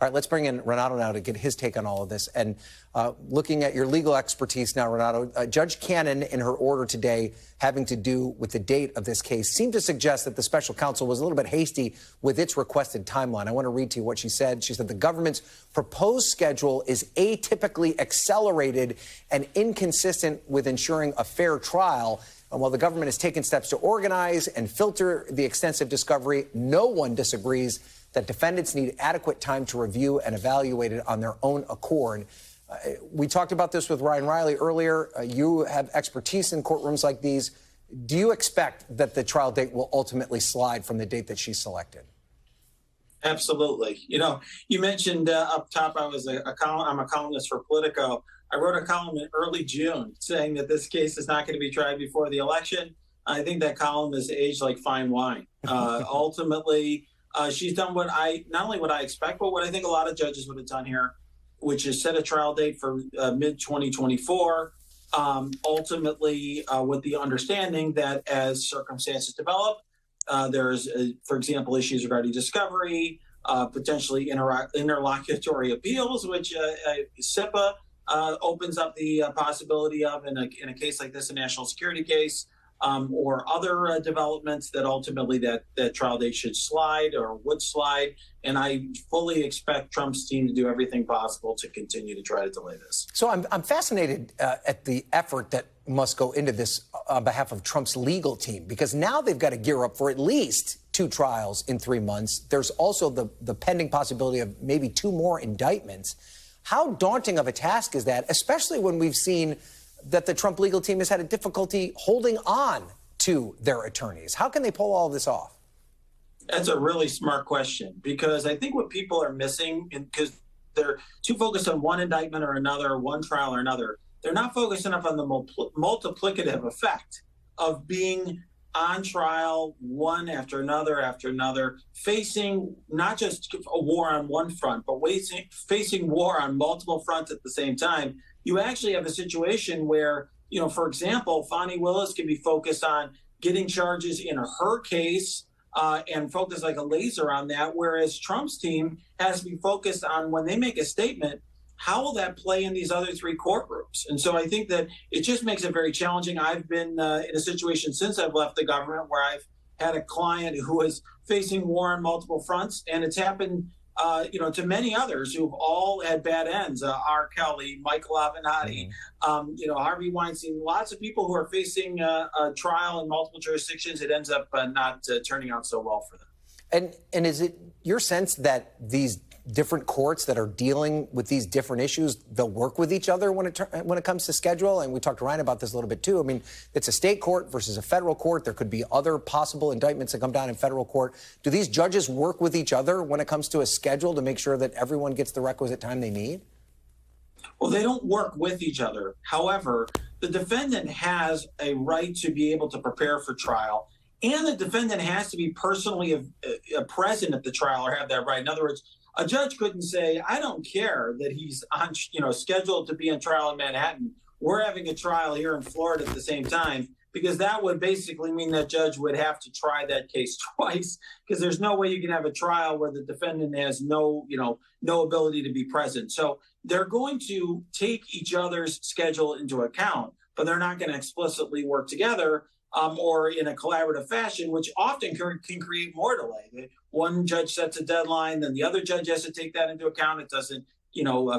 All right, let's bring in Renato now to get his take on all of this. And looking at your legal expertise now, Renato, Judge Cannon, in her order today having to do with the date of this case, seemed to suggest that the special counsel was a little bit hasty with its requested timeline. I want to read to you what she said. She said the government's proposed schedule is atypically accelerated and inconsistent with ensuring a fair trial. And while the government has taken steps to organize and filter the extensive discovery, no one disagrees that defendants need adequate time to review and evaluate it on their own accord. We talked about this with Ryan Riley earlier. You have expertise in courtrooms like these. Do you expect that the trial date will ultimately slide from the date that she selected? Absolutely. You know, you mentioned up top, I'm a columnist for Politico. I wrote a column in early June saying that this case is not going to be tried before the election. I think that column is aged like fine wine. Ultimately, she's done not only what I expect, but what I think a lot of judges would have done here, which is set a trial date for mid-2024, ultimately with the understanding that as circumstances develop, there's, for example, issues regarding discovery, potentially interlocutory appeals, which SIPA opens up the possibility of in a case like this, a national security case, or other developments that ultimately that trial date should slide or would slide. And I fully expect Trump's team to do everything possible to continue to try to delay this. So I'm fascinated at the effort that must go into this on behalf of Trump's legal team, because now they've got to gear up for at least 2 trials in 3 months. There's also the pending possibility of maybe 2 more indictments. How daunting of a task is that, especially when we've seen that the Trump legal team has had a difficulty holding on to their attorneys? How can they pull all of this off? That's a really smart question, because I think what people are missing, because they're too focused on one indictment or another, one trial or another, they're not focused enough on the multiplicative effect of being on trial one after another, facing not just a war on one front, but facing war on multiple fronts at the same time. You actually have a situation where, you know, for example, Fani Willis can be focused on getting charges in her case and focus like a laser on that, whereas Trump's team has to be focused on, when they make a statement, how will that play in these other 3 courtrooms? And so I think that it just makes it very challenging. I've been in a situation since I've left the government where I've had a client who is facing war on multiple fronts, and it's happened to many others who've all had bad ends. R. Kelly, Michael Avenatti, Harvey Weinstein, lots of people who are facing a trial in multiple jurisdictions. It ends up not turning out so well for them. And is it your sense that these different courts that are dealing with these different issues, they'll work with each other when it comes to schedule? And we talked to Ryan about this a little bit too. I mean, it's a state court versus a federal court. There could be other possible indictments that come down in federal court. Do these judges work with each other when it comes to a schedule to make sure that everyone gets the requisite time they need? Well, they don't work with each other. However, the defendant has a right to be able to prepare for trial, and the defendant has to be personally present at the trial or have that right. In other words, a judge couldn't say, I don't care that he's on, scheduled to be on trial in Manhattan. We're having a trial here in Florida at the same time, because that would basically mean that judge would have to try that case twice, because there's no way you can have a trial where the defendant has no ability to be present. So they're going to take each other's schedule into account, but they're not going to explicitly work together or in a collaborative fashion, which often can create more delay. One judge sets a deadline, then the other judge has to take that into account. It doesn't,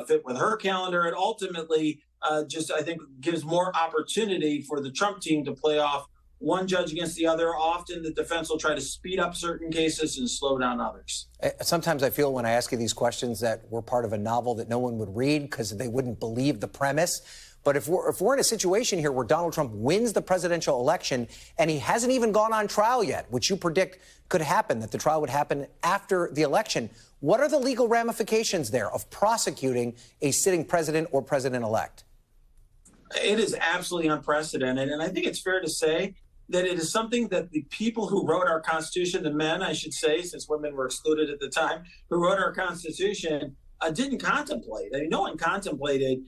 fit with her calendar. It ultimately I think, gives more opportunity for the Trump team to play off one judge against the other. Often the defense will try to speed up certain cases and slow down others. Sometimes I feel when I ask you these questions that we're part of a novel that no one would read because they wouldn't believe the premise. But if we're in a situation here where Donald Trump wins the presidential election and he hasn't even gone on trial yet, which you predict could happen, that the trial would happen after the election, what are the legal ramifications there of prosecuting a sitting president or president-elect? It is absolutely unprecedented. And I think it's fair to say that it is something that the people who wrote our Constitution, the men, I should say, since women were excluded at the time, who wrote our Constitution, didn't contemplate. I mean, no one contemplated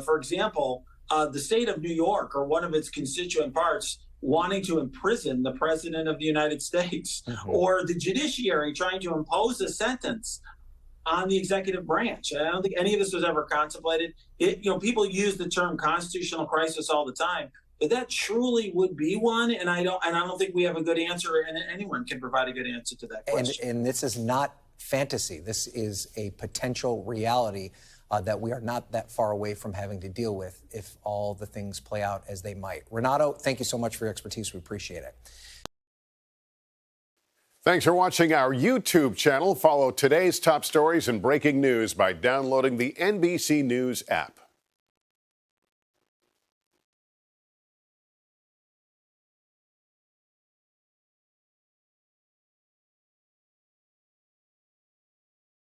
for example, the state of New York or one of its constituent parts wanting to imprison the president of the United States, or the judiciary trying to impose a sentence on the executive branch. And I don't think any of this was ever contemplated. People use the term constitutional crisis all the time, but that truly would be one. And I don't think we have a good answer, and anyone can provide a good answer to that question. And this is not fantasy. This is a potential reality that we are not that far away from having to deal with if all the things play out as they might. Renato, thank you so much for your expertise. We appreciate it. Thanks for watching our YouTube channel. Follow today's top stories and breaking news by downloading the NBC News app.